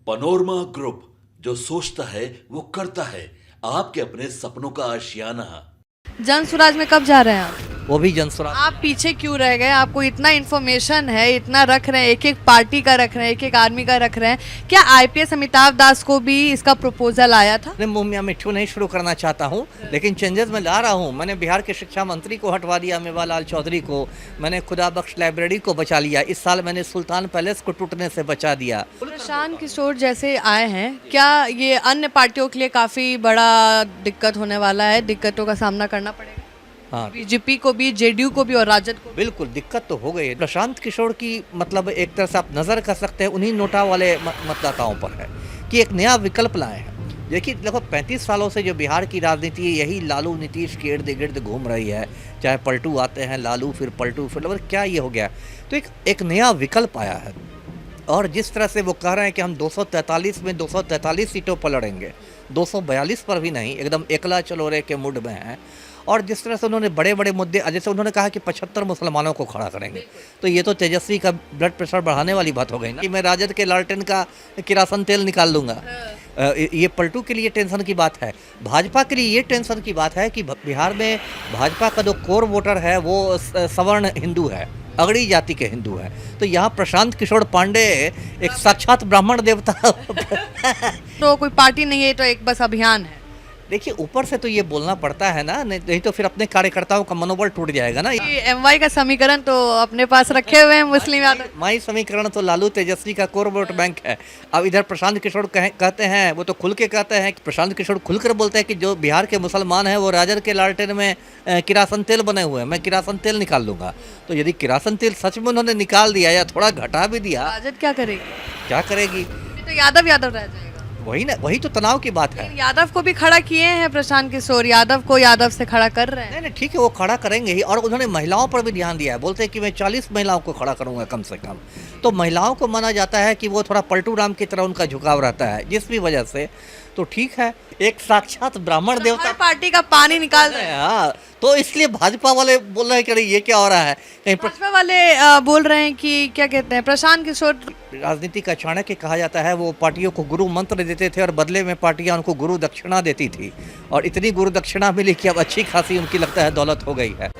Panorama group, जो सोचता है वो करता है। आपके अपने सपनों का आशियाना। जन स्वराज में कब जा रहे हैं आप? वो भी जनसुराज। आप पीछे क्यों रह गए? आपको इतना इन्फॉर्मेशन है, इतना रख रहे हैं, एक एक पार्टी का रख रहे हैं, एक एक आर्मी का रख रहे हैं। क्या आईपीएस अमिताभ दास को भी इसका प्रपोजल आया था? अपने मुंह में मिट्ठू नहीं शुरू करना चाहता हूँ, लेकिन चेंजेस मैं ला रहा हूँ। मैंने बिहार के शिक्षा मंत्री को हटवा दिया, मेवालाल लाल चौधरी को। मैंने खुदा बख्श लाइब्रेरी को बचा लिया। इस साल मैंने सुल्तान पैलेस को टूटने से बचा दिया। प्रशांत किशोर जैसे आए हैं, क्या ये अन्य पार्टियों के लिए काफी बड़ा दिक्कत होने वाला है? दिक्कतों का सामना करना पड़ेगा हाँ, बीजेपी को भी, जेडीयू को भी और राजद को भी। बिल्कुल दिक्कत तो हो गई है। प्रशांत किशोर की मतलब एक तरह से आप नज़र कर सकते हैं उन्हीं नोटा वाले मतदाताओं पर है कि एक नया विकल्प लाए हैं। देखिए, देखो 35 सालों से जो बिहार की राजनीति है, यही लालू नीतीश के इर्द गिर्द घूम रही है। चाहे पलटू आते हैं, लालू फिर पलटू फिर मतलब क्या ये हो गया। तो एक नया विकल्प आया है। और जिस तरह से वो कह रहे हैं कि हम 243 में 243 सीटों पर लड़ेंगे, 242 पर भी नहीं, एकदम एकला चलोरे के मूड में हैं। और जिस तरह से उन्होंने बड़े बड़े मुद्दे, जैसे उन्होंने कहा कि 75 मुसलमानों को खड़ा करेंगे, तो ये तो तेजस्वी का ब्लड प्रेशर बढ़ाने वाली बात हो गई ना कि मैं राजद के लालटेन का किरासन तेल निकाल लूँगा। ये पलटू के लिए टेंशन की बात है। भाजपा के लिए ये टेंशन की बात है कि बिहार में भाजपा का जो कोर वोटर है वो सवर्ण हिंदू है, अगड़ी जाति के हिंदू है। तो यहाँ प्रशांत किशोर पांडे एक साक्षात ब्राह्मण देवता तो कोई पार्टी नहीं है, तो एक बस अभियान है। देखिए, ऊपर से तो ये बोलना पड़ता है ना, नहीं तो फिर अपने कार्यकर्ताओं का मनोबल टूट जाएगा ना। ये एमवाई का समीकरण तो अपने पास रखे हुए हैं मुस्लिम यादव। माई समीकरण तो लालू तेजस्वी का कोर वोट बैंक है। अब इधर प्रशांत किशोर कहते हैं, वो तो खुल के कहते हैं कि प्रशांत किशोर खुलकर बोलते हैं कि जो बिहार के मुसलमान हैं वो राजद के लालटेन में किरासन तेल बने हुए हैं, मैं किरासन तेल निकाल लूँगा। तो यदि किरासन तेल सच में उन्होंने निकाल दिया या थोड़ा घटा भी दिया, राजद क्या करेगी? क्या करेगी? तो यादव यादव रह जाएगा। वही ना, वही तो तनाव की बात है। यादव को भी खड़ा किए हैं प्रशांत किशोर, यादव को यादव से खड़ा कर रहे हैं। नहीं नहीं, ठीक है, वो खड़ा करेंगे ही। और उन्होंने महिलाओं पर भी ध्यान दिया है, बोलते हैं कि मैं 40 महिलाओं को खड़ा करूंगा कम से कम। तो महिलाओं को माना जाता है कि वो थोड़ा पलटू राम की तरह उनका झुकाव रहता है, जिस भी वजह से। तो ठीक है, एक साक्षात ब्राह्मण देवता हर पार्टी का पानी निकाल रहे हैं। हाँ, तो इसलिए भाजपा वाले बोल रहे हैं कि अरे ये क्या हो रहा है कहीं भाजपा वाले बोल रहे हैं कि क्या कहते हैं, प्रशांत किशोर राजनीति का चाणक्य कहा जाता है। वो पार्टियों को गुरु मंत्र देते थे और बदले में पार्टियां उनको गुरु दक्षिणा देती थी। और इतनी गुरु दक्षिणा मिली कि अब अच्छी खासी उनकी लगता है दौलत हो गई है।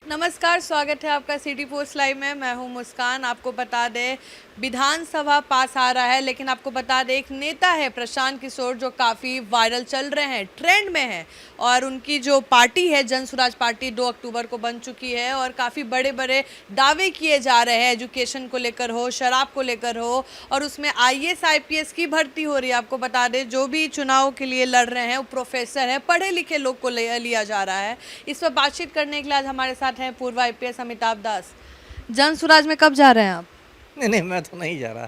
नमस्कार, स्वागत है आपका सिटी पोस्ट लाइव में। मैं हूं मुस्कान। आपको बता दें, विधानसभा पास आ रहा है, लेकिन आपको बता दें एक नेता है प्रशांत किशोर जो काफ़ी वायरल चल रहे हैं, ट्रेंड में है। और उनकी जो पार्टी है जन स्वराज पार्टी 2 अक्टूबर को बन चुकी है और काफ़ी बड़े बड़े दावे किए जा रहे हैं, एजुकेशन को लेकर हो, शराब को लेकर हो, और उसमें आईएएस आईपीएस की भर्ती हो रही है। आपको बता दें जो भी चुनाव के लिए लड़ रहे हैं वो प्रोफेसर है, पढ़े लिखे लोग को लिया जा रहा है। इस पर बातचीत करने के लिए आज हमारे साथ हैं पूर्व आईपीएस अमिताभ दास। जन स्वराज में कब जा रहे हैं आप? नहीं नहीं, मैं तो नहीं जा रहा,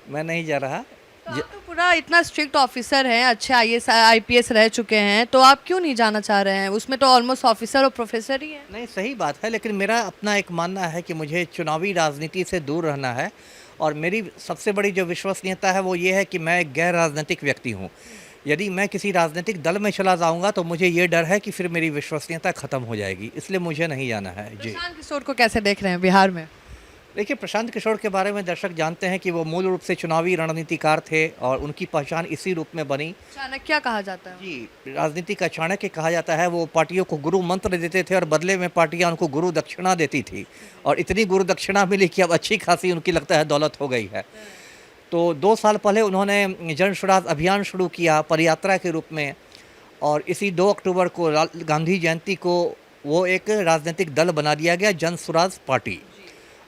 मैं नहीं जा रहा। तो आप तो पूरा इतना स्ट्रिक्ट ऑफिसर हैं, अच्छे आईएएस आईपीएस रह चुके हैं, तो आप क्यों नहीं जाना चाह रहे हैं? उसमें तो ऑलमोस्ट ऑफिसर और प्रोफेसर ही है। नहीं, सही बात है, लेकिन मेरा अपना एक मानना है कि मुझे चुनावी राजनीति से दूर रहना है। और मेरी सबसे बड़ी जो विश्वसनीयता है वो ये है कि मैं एक गैर राजनीतिक व्यक्ति हूँ। यदि मैं किसी राजनीतिक दल में चला जाऊंगा तो मुझे ये डर है कि फिर मेरी विश्वसनीयता खत्म हो जाएगी, इसलिए मुझे नहीं जाना है। जी, प्रशांत किशोर को कैसे देख रहे हैं बिहार में? देखिए, प्रशांत किशोर के बारे में दर्शक जानते हैं कि वो मूल रूप से चुनावी रणनीतिकार थे और उनकी पहचान इसी रूप में बनी। चाणक्य कहा जाता है। जी, राजनीति का चाणक्य कहा जाता है। वो पार्टियों को गुरु मंत्र देते थे और बदले में पार्टियां उनको गुरु दक्षिणा देती थी। और इतनी गुरु दक्षिणा मिली कि अब अच्छी खासी उनकी लगता है दौलत हो गई है। तो 2 साल पहले उन्होंने जन स्वराज अभियान शुरू किया पदयात्रा के रूप में। और इसी 2 अक्टूबर को गांधी जयंती को वो एक राजनीतिक दल बना दिया गया, जन स्वराज पार्टी।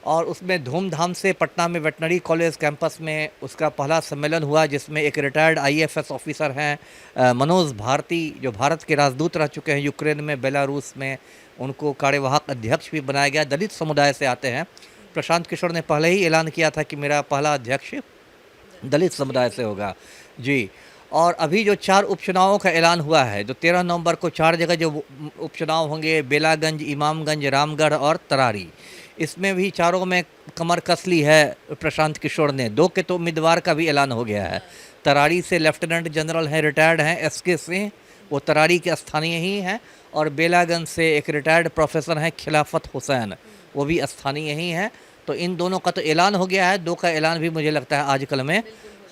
और उसमें धूमधाम से पटना में वेटनरी कॉलेज कैंपस में उसका पहला सम्मेलन हुआ, जिसमें एक रिटायर्ड आईएफएस ऑफिसर हैं मनोज भारती, जो भारत के राजदूत रह चुके हैं यूक्रेन में, बेलारूस में। उनको कार्यवाहक अध्यक्ष भी बनाया गया, दलित समुदाय से आते हैं। प्रशांत किशोर ने पहले ही ऐलान किया था कि मेरा पहला अध्यक्ष दलित समुदाय से होगा। जी, और अभी जो 4 उपचुनावों का ऐलान हुआ है, जो 13 नवंबर को 4 जगह जो उपचुनाव होंगे, बेलागंज, इमामगंज, रामगढ़ और तरारी, इसमें भी चारों में कमर कस ली है प्रशांत किशोर ने। 2 के तो उम्मीदवार का भी ऐलान हो गया है। तरारी से लेफ्टिनेंट जनरल हैं, रिटायर्ड हैं, एसके सिंह, वो तरारी के स्थानीय ही हैं। और बेलागंज से एक रिटायर्ड प्रोफेसर हैं खिलाफत हुसैन, वो भी स्थानीय ही हैं। तो इन दोनों का तो ऐलान हो गया है, 2 का ऐलान भी मुझे लगता है आजकल में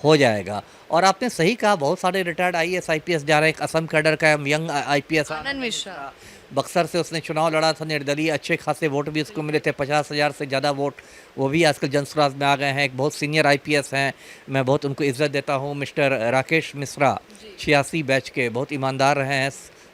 हो जाएगा। और आपने सही कहा, बहुत सारे रिटायर्ड आईएएस आईपीएस जा रहे हैं। एक असम कैडर का यंग आईपीएस आनंद मिश्रा। बक्सर से उसने चुनाव लड़ा था, निर्दलीय, अच्छे खासे वोट भी उसको मिले थे, 50,000 से ज़्यादा वोट। वो भी आजकल जनसुराज में आ गए हैं। एक बहुत सीनियर आईपीएस हैं, मैं बहुत उनको इज्जत देता हूँ, मिस्टर राकेश मिश्रा, 86 बैच के, बहुत ईमानदार रहे हैं,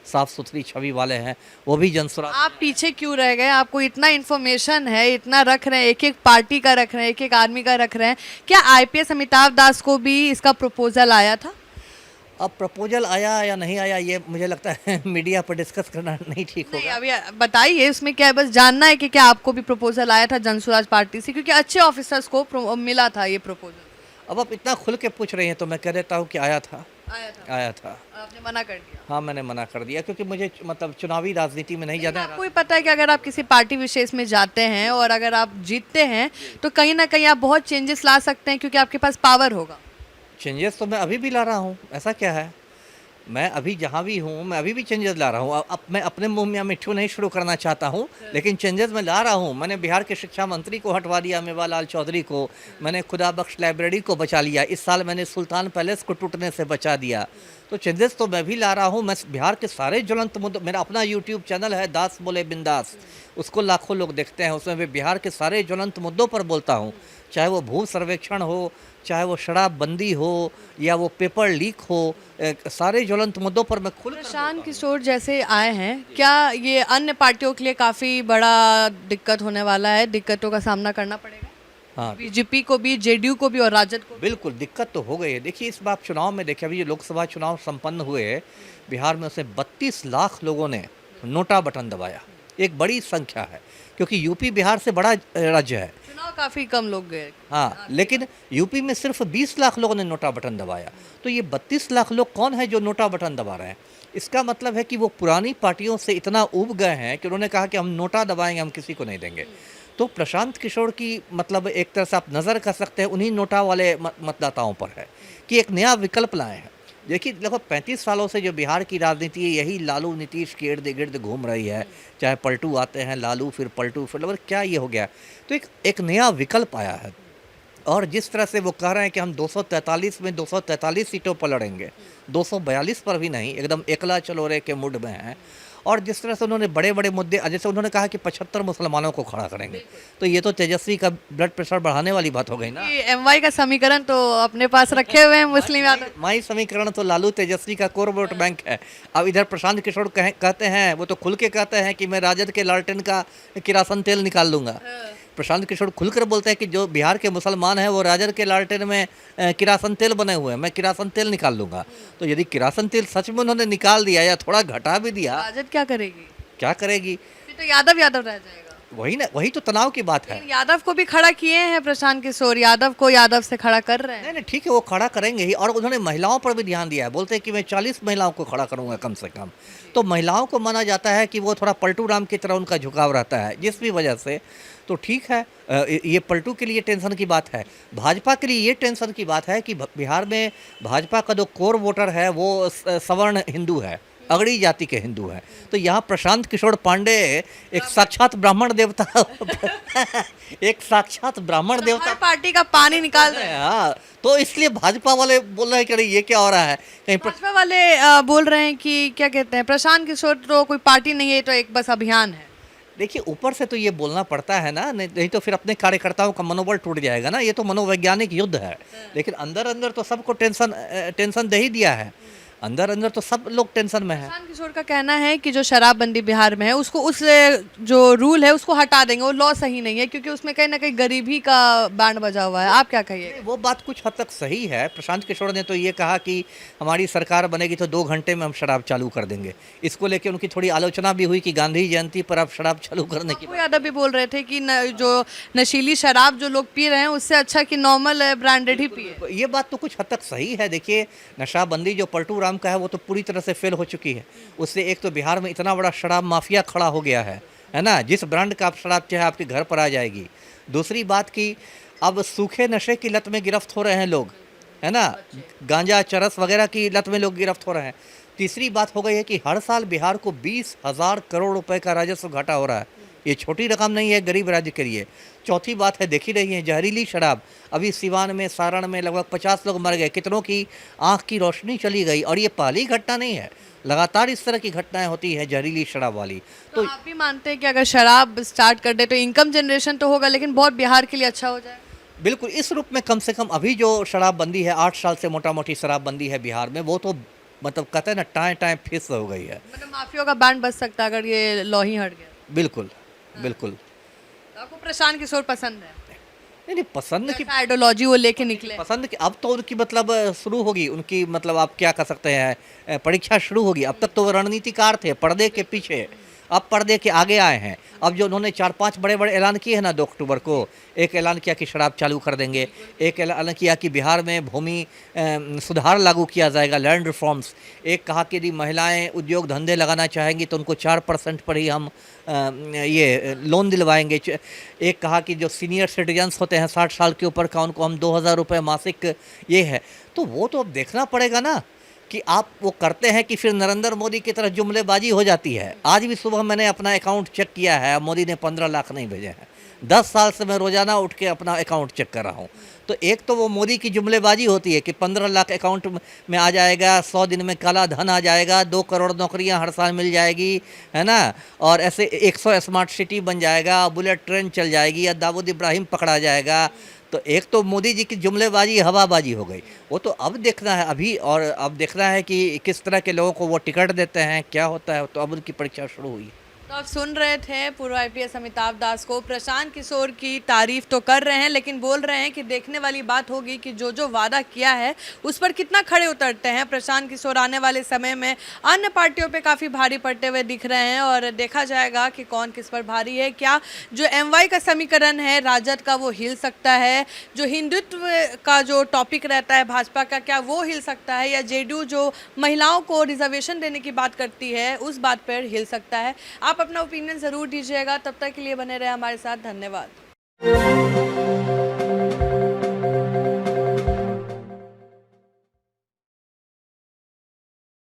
साफ़ सुथरी छवि वाले हैं, वो भी जनसुराज। आप पीछे क्यों रह गए? आपको इतना इन्फॉर्मेशन है, इतना रख रहे हैं, एक एक पार्टी का रख रहे हैं, एक एक आदमी का रख रहे हैं। क्या आईपीएस अमिताभ दास को भी इसका प्रपोजल आया था? अब प्रपोजल आया या नहीं आया, ये मुझे लगता है मीडिया पर डिस्कस करना नहीं ठीक नहीं, होगा। अभी बताइए उसमें क्या है, बस जानना है कि क्या आपको भी प्रपोजल आया था जनसुराज पार्टी से, क्योंकि अच्छे ऑफिसर्स को मिला था ये प्रपोजल। अब आप इतना खुल के पूछ रही हैं तो मैं कह देता हूँ कि आया था। आया था। आपने मना कर दिया? हाँ, मैंने मना कर दिया, क्योंकि मुझे मतलब चुनावी राजनीति में नहीं जाना। आपको भी पता है कि अगर आप किसी पार्टी विशेष में जाते हैं और अगर आप जीतते हैं तो कहीं ना कहीं आप बहुत चेंजेस ला सकते हैं, क्योंकि आपके पास पावर होगा। चेंजेस तो मैं अभी भी ला रहा हूँ, ऐसा क्या है। मैं अभी जहाँ भी हूँ, मैं अभी भी चेंजेस ला रहा हूँ। अब मैं अपने मुंह में मिट्ठू नहीं शुरू करना चाहता हूँ, लेकिन चेंजेस मैं ला रहा हूँ। मैंने बिहार के शिक्षा मंत्री को हटवा दिया, मेवालाल चौधरी को। मैंने खुदा बख्श लाइब्रेरी को बचा लिया। इस साल मैंने सुल्तान पैलेस को टूटने से बचा दिया। तो चेंजेस तो मैं भी ला रहा हूँ। मैं बिहार के सारे ज्वलंत मुद्दों, मेरा अपना यूट्यूब चैनल है दास बोले बिंदास, उसको लाखों लोग देखते हैं। उसमें मैं बिहार के सारे ज्वलंत मुद्दों पर बोलता हूँ, चाहे वो भू सर्वेक्षण हो, चाहे वो शराबबंदी हो, या वो पेपर लीक हो, सारे ज्वलंत मुद्दों पर मैं खुल। प्रशांत किशोर जैसे आए हैं, क्या ये अन्य पार्टियों के लिए काफ़ी बड़ा दिक्कत होने वाला है? दिक्कतों का सामना करना पड़ेगा हाँ, बीजेपी को भी, जेडीयू को भी और राजद को भी? बिल्कुल दिक्कत तो हो गई है। देखिए, इस बार चुनाव में देखिए, अभी जो लोकसभा चुनाव संपन्न हुए बिहार में, उसमें 32 लाख लोगों ने नोटा बटन दबाया। एक बड़ी संख्या है, क्योंकि यूपी बिहार से बड़ा राज्य है। चुनाव काफ़ी कम लोग गए। हाँ, लेकिन यूपी में सिर्फ 20 लाख लोगों ने नोटा बटन दबाया। तो ये 32 लाख लोग कौन है जो नोटा बटन दबा रहे हैं? इसका मतलब है कि वो पुरानी पार्टियों से इतना ऊब गए हैं कि उन्होंने कहा कि हम नोटा दबाएंगे, हम किसी को नहीं देंगे। तो प्रशांत किशोर की मतलब एक तरह से आप नज़र कर सकते हैं उन्हीं नोटा वाले मतदाताओं पर है कि एक नया विकल्प लाए हैं। देखिए, देखो, 35 सालों से जो बिहार की राजनीति है, यही लालू नीतीश के इर्द गिर्द घूम रही है। चाहे पलटू आते हैं, लालू फिर पलटू, फिर मतलब क्या ये हो गया। तो एक नया विकल्प आया है। और जिस तरह से वो कह रहे हैं कि हम 243 में 243 सीटों पर लड़ेंगे, 242 पर भी नहीं, एकदम एकला चलोरे के मूड में हैं। और जिस तरह से उन्होंने बड़े बड़े मुद्दे, जैसे उन्होंने कहा कि 75 मुसलमानों को खड़ा करेंगे, तो ये तो तेजस्वी का ब्लड प्रेशर बढ़ाने वाली बात हो गई ना। एमवाई का समीकरण तो अपने पास रखे हुए हैं मुस्लिम यादव। माई समीकरण तो लालू तेजस्वी का कोर वोट बैंक है। अब इधर प्रशांत किशोर कहते हैं, वो तो खुल के कहते हैं कि मैं राजद के लालटेन का किरासन तेल निकाल लूंगा। प्रशांत किशोर खुलकर बोलते हैं कि जो बिहार के मुसलमान हैं वो राजद के लालटेन में किरासन तेल बने हुए हैं, मैं किरासन तेल निकाल लूंगा। तो यदि किरासन तेल सच में उन्होंने निकाल दिया या थोड़ा घटा भी दिया, राजद क्या करेगी? क्या करेगी? फिर तो यादव यादव रह जाएगा। वही ना, वही तो तनाव की बात है। लेकिन यादव को भी खड़ा किए हैं प्रशांत किशोर, यादव को यादव से खड़ा कर रहे हैं। नहीं नहीं, ठीक है, वो खड़ा करेंगे ही। और उन्होंने महिलाओं पर भी ध्यान दिया है, बोलते हैं कि मैं 40 महिलाओं को खड़ा करूंगा कम से कम। तो महिलाओं को माना जाता है कि वो थोड़ा पलटू राम की तरह उनका झुकाव रहता है, जिस भी वजह से। तो ठीक है, ये पलटू के लिए टेंशन की बात है। भाजपा के लिए ये टेंशन की बात है कि बिहार में भाजपा का जो कोर वोटर है वो सवर्ण हिंदू है, अगड़ी जाति के हिंदू हैं। तो यहाँ प्रशांत किशोर पांडे एक साक्षात ब्राह्मण देवता एक साक्षात ब्राह्मण देवता हर पार्टी का पानी निकाल रहे हैं। हाँ, तो इसलिए भाजपा वाले बोल रहे हैं कि अरे ये क्या हो रहा है कहीं भाजपा वाले बोल रहे हैं कि क्या कहते हैं, प्रशांत किशोर तो कोई पार्टी नहीं है, तो एक बस अभियान है। देखिए, ऊपर से तो ये बोलना पड़ता है ना, नहीं तो फिर अपने कार्यकर्ताओं का मनोबल टूट जाएगा ना। ये तो मनोवैज्ञानिक युद्ध है। लेकिन अंदर अंदर तो सबको टेंशन दे ही दिया है। अंदर अंदर तो सब लोग टेंशन में है। प्रशांत किशोर का कहना है कि जो शराबबंदी बिहार में है, उसको उस जो रूल है उसको हटा देंगे, वो लॉ सही नहीं है, क्योंकि उसमें कहीं ना कहीं गरीबी का बैंड बजा हुआ है। आप क्या कहिए? वो बात कुछ हद तक सही है। प्रशांत किशोर ने तो ये कहा कि हमारी सरकार बनेगी तो 2 घंटे में हम शराब चालू कर देंगे। इसको लेके उनकी थोड़ी आलोचना भी हुई कि गांधी जयंती पर आप शराब चालू करने की। पप्पू यादव भी बोल रहे थे कि जो नशीली शराब जो लोग पी रहे हैं उससे अच्छा कि नॉर्मल ब्रांडेड ही पिए। ये बात तो कुछ हद तक सही है। देखिए, नशाबंदी जो पलटू राम का है वो तो पूरी तरह से फेल हो चुकी है। उससे एक तो बिहार में इतना बड़ा शराब माफिया खड़ा हो गया है ना, जिस ब्रांड का आप शराब चाहे आपके घर पर आ जाएगी। दूसरी बात कि अब सूखे नशे की लत में गिरफ्त हो रहे हैं लोग, है ना, गांजा चरस वगैरह की लत में लोग गिरफ्त हो रहे हैं। तीसरी बात हो गई है कि हर साल बिहार को 20,000 करोड़ रुपए का राजस्व घाटा हो रहा है। ये छोटी रकम नहीं है गरीब राज्य के लिए। चौथी बात है, देख ही रही है जहरीली शराब। अभी सिवान में, सारण में लगभग 50 लोग मर गए, कितनों की आंख की रोशनी चली गई। और ये पहली घटना नहीं है, लगातार इस तरह की घटनाएं होती हैं जहरीली शराब वाली। तो आप भी मानते हैं कि अगर शराब स्टार्ट कर दे तो इनकम जनरेशन तो होगा, लेकिन बहुत बिहार के लिए अच्छा हो जाए? बिल्कुल, इस रूप में कम से कम अभी जो शराबबंदी है, 8 साल से मोटा मोटी शराबबंदी है बिहार में, वो तो मतलब कहते हैं ना, टाएं टाएं फिस हो गई है। मतलब माफियों का बैंड बज सकता है अगर ये लॉ ही हट गया। बिल्कुल बिल्कुल। तो आपको प्रशांत किशोर पसंद है? नहीं नहीं, पसंद की आइडियोलॉजी वो लेके निकले। पसंद की अब तो उनकी मतलब शुरू होगी, उनकी मतलब आप क्या कर सकते हैं, परीक्षा शुरू होगी। अब तक तो वो रणनीतिकार थे, पर्दे के पीछे, अब पर्दे के आगे आए हैं। अब जो उन्होंने 4-5 बड़े बड़े ऐलान किए हैं ना 2 अक्टूबर को, एक ऐलान किया कि शराब चालू कर देंगे, एक ऐलान किया कि बिहार में भूमि सुधार लागू किया जाएगा, लैंड रिफॉर्म्स, एक कहा कि यदि महिलाएं उद्योग धंधे लगाना चाहेंगी तो उनको 4% पर ही हम ये लोन दिलवाएंगे, एक कहा कि जो सीनियर सिटीजन्स होते हैं 60 साल के ऊपर का, उनको हम 2000 रुपये मासिक ये है। तो वो तो अब देखना पड़ेगा ना कि आप वो करते हैं कि फिर नरेंद्र मोदी की तरह जुमलेबाजी हो जाती है। आज भी सुबह मैंने अपना अकाउंट चेक किया है, मोदी ने 15 लाख नहीं भेजे हैं। 10 साल से मैं रोज़ाना उठ के अपना अकाउंट चेक कर रहा हूँ। तो एक तो वो मोदी की जुमलेबाजी होती है कि 15 लाख अकाउंट में आ जाएगा, 100 दिन में काला धन आ जाएगा, 2 करोड़ नौकरियां हर साल मिल जाएगी, है ना, और ऐसे 100 स्मार्ट सिटी बन जाएगा, बुलेट ट्रेन चल जाएगी, या दाऊद इब्राहिम पकड़ा जाएगा। तो एक तो मोदी जी की जुमलेबाजी हवाबाजी हो गई, वो तो अब देखना है अभी, और अब देखना है कि किस तरह के लोगों को वो टिकट देते हैं, क्या होता है। तो अब उनकी परीक्षा शुरू हुई। तो आप सुन रहे थे पूर्व आईपीएस अमिताभ दास को। प्रशांत किशोर की तारीफ तो कर रहे हैं, लेकिन बोल रहे हैं कि देखने वाली बात होगी कि जो जो वादा किया है उस पर कितना खड़े उतरते हैं। प्रशांत किशोर आने वाले समय में अन्य पार्टियों पे काफ़ी भारी पड़ते हुए दिख रहे हैं, और देखा जाएगा कि कौन किस पर भारी है। क्या जो एमवाई का समीकरण है राजद का, वो हिल सकता है? जो हिंदुत्व का जो टॉपिक रहता है भाजपा का, क्या वो हिल सकता है? या जेडीयू जो महिलाओं को रिजर्वेशन देने की बात करती है, उस बात पर हिल सकता है? आप अपना ओपिनियन ज़रूर दीजिएगा। तब तक के लिए बने रहे हमारे साथ। धन्यवाद।